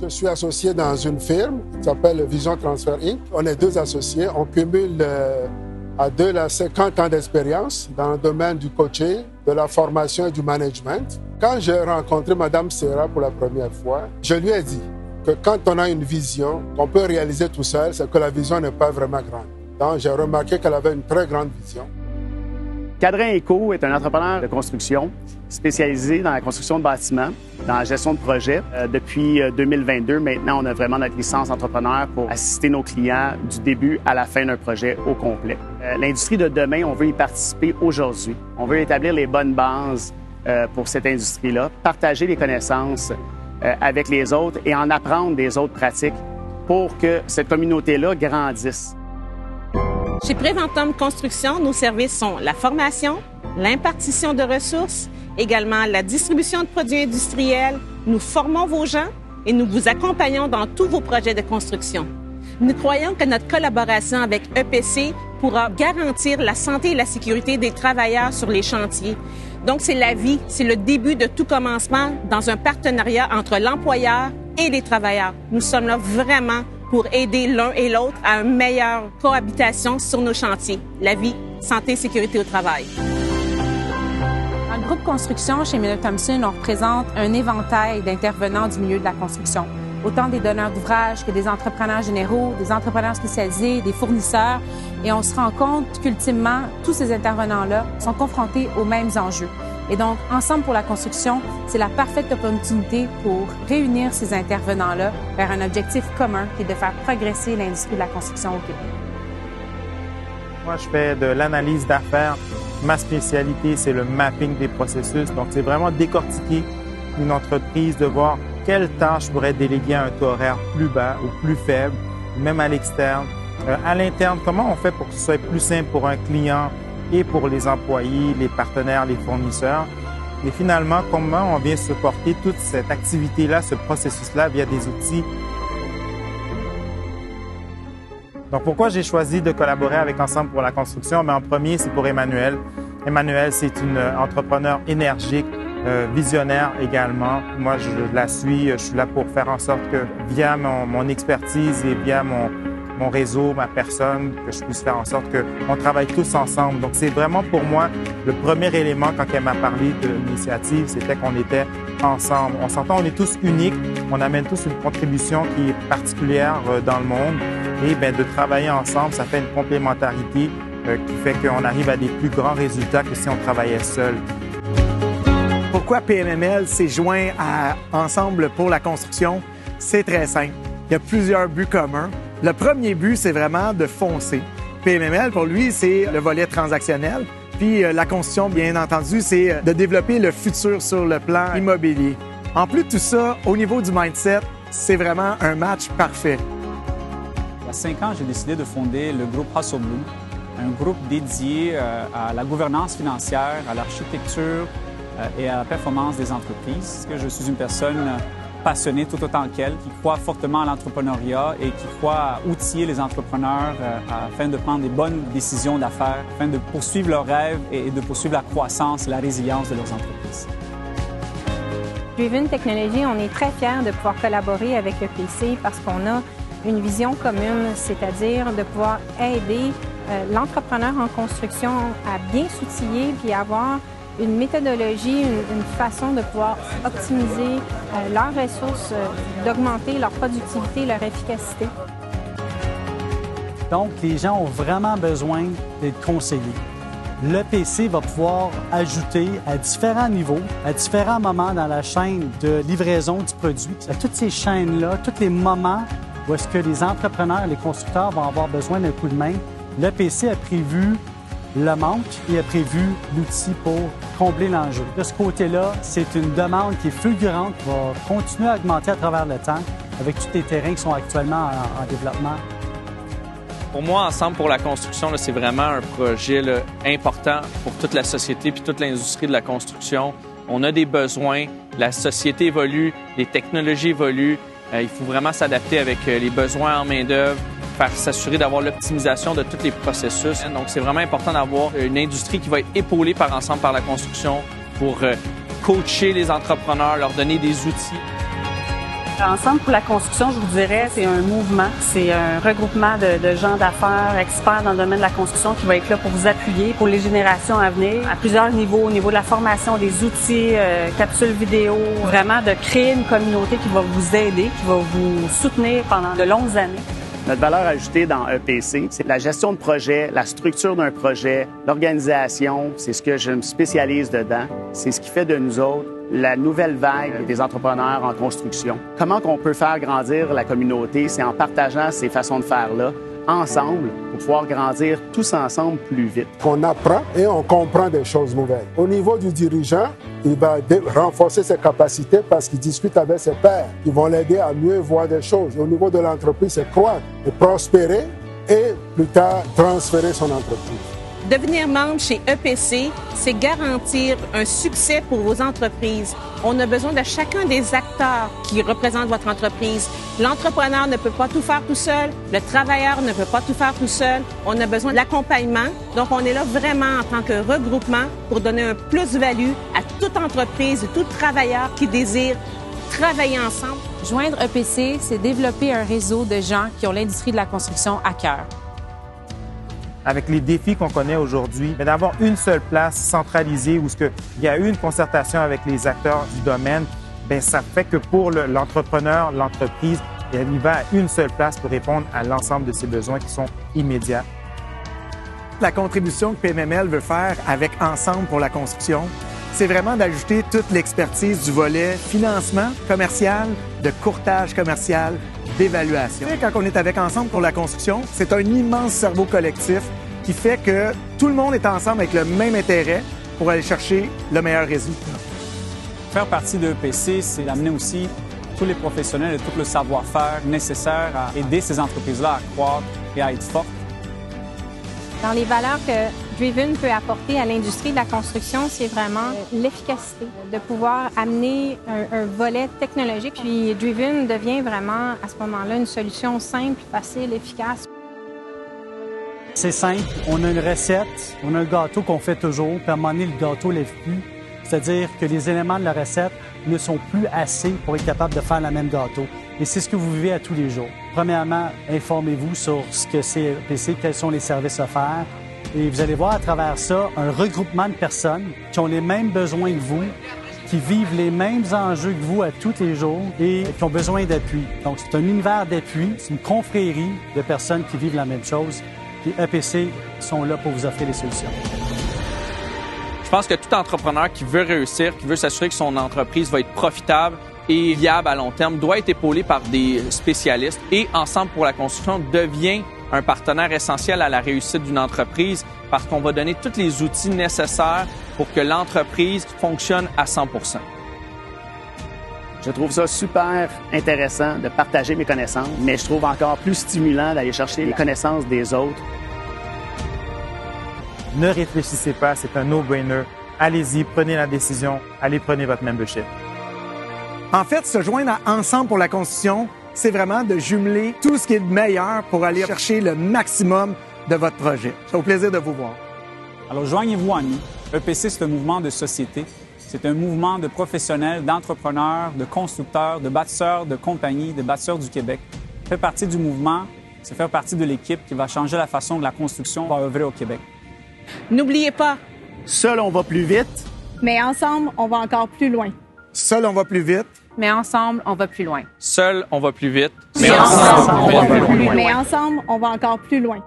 Je suis associé dans une firme qui s'appelle Vision Transfer Inc. On est 2 associés. On cumule à 2 à 50 ans d'expérience dans le domaine du coaching, de la formation et du management. Quand j'ai rencontré Mme Serra pour la première fois, je lui ai dit que quand on a une vision qu'on peut réaliser tout seul, c'est que la vision n'est pas vraiment grande. Donc, j'ai remarqué qu'elle avait une très grande vision. Cadrin Éco est un entrepreneur de construction spécialisé dans la construction de bâtiments, dans la gestion de projets. Depuis 2022, maintenant, on a vraiment notre licence entrepreneur pour assister nos clients du début à la fin d'un projet au complet. L'industrie de demain, on veut y participer aujourd'hui. On veut établir les bonnes bases pour cette industrie-là, partager les connaissances avec les autres et en apprendre des autres pratiques pour que cette communauté-là grandisse. Chez Préventum Construction, nos services sont la formation, l'impartition de ressources, également la distribution de produits industriels. Nous formons vos gens et nous vous accompagnons dans tous vos projets de construction. Nous croyons que notre collaboration avec EPC pourra garantir la santé et la sécurité des travailleurs sur les chantiers. Donc, c'est la vie, c'est le début de tout commencement dans un partenariat entre l'employeur et les travailleurs. Nous sommes là vraiment pour aider l'un et l'autre à une meilleure cohabitation sur nos chantiers. La vie, santé, sécurité au travail. Dans le groupe construction, chez Miller Thomson, on représente un éventail d'intervenants du milieu de la construction. Autant des donneurs d'ouvrages que des entrepreneurs généraux, des entrepreneurs spécialisés, des fournisseurs. Et on se rend compte qu'ultimement, tous ces intervenants-là sont confrontés aux mêmes enjeux. Et donc, Ensemble pour la construction, c'est la parfaite opportunité pour réunir ces intervenants-là vers un objectif commun qui est de faire progresser l'industrie de la construction au Québec. Moi, je fais de l'analyse d'affaires. Ma spécialité, c'est le mapping des processus. Donc, c'est vraiment décortiquer une entreprise, de voir quelles tâches je pourrais déléguer à un taux horaire plus bas ou plus faible, même à l'externe. À l'interne, comment on fait pour que ce soit plus simple pour un client et pour les employés, les partenaires, les fournisseurs. Et finalement, comment on vient supporter toute cette activité-là, ce processus-là via des outils. Donc, pourquoi j'ai choisi de collaborer avec Ensemble pour la construction? En premier, c'est pour Emmanuelle. Emmanuelle, c'est une entrepreneure énergique, visionnaire également. Moi, je la suis. Je suis là pour faire en sorte que, via mon expertise et via mon réseau, ma personne, que je puisse faire en sorte qu'on travaille tous ensemble. Donc, c'est vraiment pour moi le premier élément quand elle m'a parlé de l'initiative, c'était qu'on était ensemble. On s'entend, on est tous uniques, on amène tous une contribution qui est particulière dans le monde. Et bien, de travailler ensemble, ça fait une complémentarité qui fait qu'on arrive à des plus grands résultats que si on travaillait seul. Pourquoi PMML s'est joint à Ensemble pour la construction? C'est très simple. Il y a plusieurs buts communs. Le premier but, c'est vraiment de foncer. PMML, pour lui, c'est le volet transactionnel. Puis la construction, bien entendu, c'est de développer le futur sur le plan immobilier. En plus de tout ça, au niveau du mindset, c'est vraiment un match parfait. Il y a 5 ans, j'ai décidé de fonder le groupe Hustle Bloom, un groupe dédié à la gouvernance financière, à l'architecture et à la performance des entreprises. Je suis une personne passionnée tout autant qu'elle, qui croit fortement à l'entrepreneuriat et qui croit à outiller les entrepreneurs afin de prendre des bonnes décisions d'affaires, afin de poursuivre leurs rêves et de poursuivre la croissance et la résilience de leurs entreprises. Driven Technologies, on est très fiers de pouvoir collaborer avec EPC parce qu'on a une vision commune, c'est-à-dire de pouvoir aider l'entrepreneur en construction à bien s'outiller puis avoir une méthodologie, une façon de pouvoir optimiser leurs ressources, d'augmenter leur productivité, leur efficacité. Donc, les gens ont vraiment besoin d'être conseillés. L'EPC va pouvoir ajouter à différents niveaux, à différents moments dans la chaîne de livraison du produit, à toutes ces chaînes-là, tous les moments où est-ce que les entrepreneurs, les constructeurs vont avoir besoin d'un coup de main, l'EPC a prévu le manque et a prévu l'outil pour combler l'enjeu. De ce côté-là, c'est une demande qui est fulgurante, qui va continuer à augmenter à travers le temps avec tous les terrains qui sont actuellement en développement. Pour moi, Ensemble pour la construction, c'est vraiment un projet important pour toute la société puis toute l'industrie de la construction. On a des besoins, la société évolue, les technologies évoluent. Il faut vraiment s'adapter avec les besoins en main-d'œuvre, s'assurer d'avoir l'optimisation de tous les processus. Donc, c'est vraiment important d'avoir une industrie qui va être épaulée par Ensemble par la construction pour coacher les entrepreneurs, leur donner des outils. Ensemble pour la construction, je vous dirais, c'est un mouvement, c'est un regroupement de gens d'affaires, experts dans le domaine de la construction qui va être là pour vous appuyer pour les générations à venir, à plusieurs niveaux, au niveau de la formation, des outils, capsules vidéo, vraiment de créer une communauté qui va vous aider, qui va vous soutenir pendant de longues années. Notre valeur ajoutée dans EPC, c'est la gestion de projet, la structure d'un projet, l'organisation, c'est ce que je me spécialise dedans. C'est ce qui fait de nous autres la nouvelle vague des entrepreneurs en construction. Comment qu'on peut faire grandir la communauté? C'est en partageant ces façons de faire-là ensemble pour pouvoir grandir tous ensemble plus vite. On apprend et on comprend des choses nouvelles. Au niveau du dirigeant, il va renforcer ses capacités parce qu'il discute avec ses pairs. Ils vont l'aider à mieux voir des choses. Au niveau de l'entreprise, c'est croître et prospérer et plus tard transférer son entreprise. Devenir membre chez EPC, c'est garantir un succès pour vos entreprises. On a besoin de chacun des acteurs qui représentent votre entreprise. L'entrepreneur ne peut pas tout faire tout seul. Le travailleur ne peut pas tout faire tout seul. On a besoin de l'accompagnement. Donc, on est là vraiment en tant que regroupement pour donner un plus-value à toute entreprise et tout travailleur qui désire travailler ensemble. Joindre EPC, c'est développer un réseau de gens qui ont l'industrie de la construction à cœur. Avec les défis qu'on connaît aujourd'hui, mais d'avoir une seule place centralisée où il y a eu une concertation avec les acteurs du domaine, bien, ça fait que pour l'entrepreneur, l'entreprise, il va à une seule place pour répondre à l'ensemble de ses besoins qui sont immédiats. La contribution que PMML veut faire avec Ensemble pour la construction, c'est vraiment d'ajouter toute l'expertise du volet financement commercial, de courtage commercial, d'évaluation. Quand on est avec Ensemble pour la construction, c'est un immense cerveau collectif qui fait que tout le monde est ensemble avec le même intérêt pour aller chercher le meilleur résultat. Faire partie de EPC, c'est d'amener aussi tous les professionnels et tout le savoir-faire nécessaire à aider ces entreprises-là à croître et à être fortes. Dans les valeurs que Driven peut apporter à l'industrie de la construction, c'est vraiment l'efficacité, de pouvoir amener un volet technologique. Puis Driven devient vraiment, à ce moment-là, une solution simple, facile, efficace. C'est simple, on a une recette, on a un gâteau qu'on fait toujours, puis à un moment donné, le gâteau ne lève plus. C'est-à-dire que les éléments de la recette ne sont plus assez pour être capable de faire le même gâteau. Et c'est ce que vous vivez à tous les jours. Premièrement, informez-vous sur ce que c'est EPC, quels sont les services offerts. Et vous allez voir à travers ça un regroupement de personnes qui ont les mêmes besoins que vous, qui vivent les mêmes enjeux que vous à tous les jours et qui ont besoin d'appui. Donc, c'est un univers d'appui, c'est une confrérie de personnes qui vivent la même chose. Puis EPC sont là pour vous offrir des solutions. Je pense que tout entrepreneur qui veut réussir, qui veut s'assurer que son entreprise va être profitable et viable à long terme, doit être épaulé par des spécialistes. Et Ensemble pour la construction devient un partenaire essentiel à la réussite d'une entreprise parce qu'on va donner tous les outils nécessaires pour que l'entreprise fonctionne à 100%. Je trouve ça super intéressant de partager mes connaissances, mais je trouve encore plus stimulant d'aller chercher les connaissances des autres. Ne réfléchissez pas, c'est un no-brainer. Allez-y, prenez la décision, allez, prenez votre membership. En fait, se joindre à Ensemble pour la construction, c'est vraiment de jumeler tout ce qui est de meilleur pour aller chercher le maximum de votre projet. C'est au plaisir de vous voir. Alors, joignez-vous à nous. EPC, c'est un mouvement de société. C'est un mouvement de professionnels, d'entrepreneurs, de constructeurs, de bâtisseurs, de compagnies, de bâtisseurs du Québec. Faire partie du mouvement, c'est faire partie de l'équipe qui va changer la façon dont la construction va œuvrer au Québec. N'oubliez pas, seul on va plus vite, mais ensemble, on va encore plus loin. Seul, on va plus vite. Mais ensemble, on va plus loin. Seul, on va plus vite. Mais ensemble, on va encore plus loin.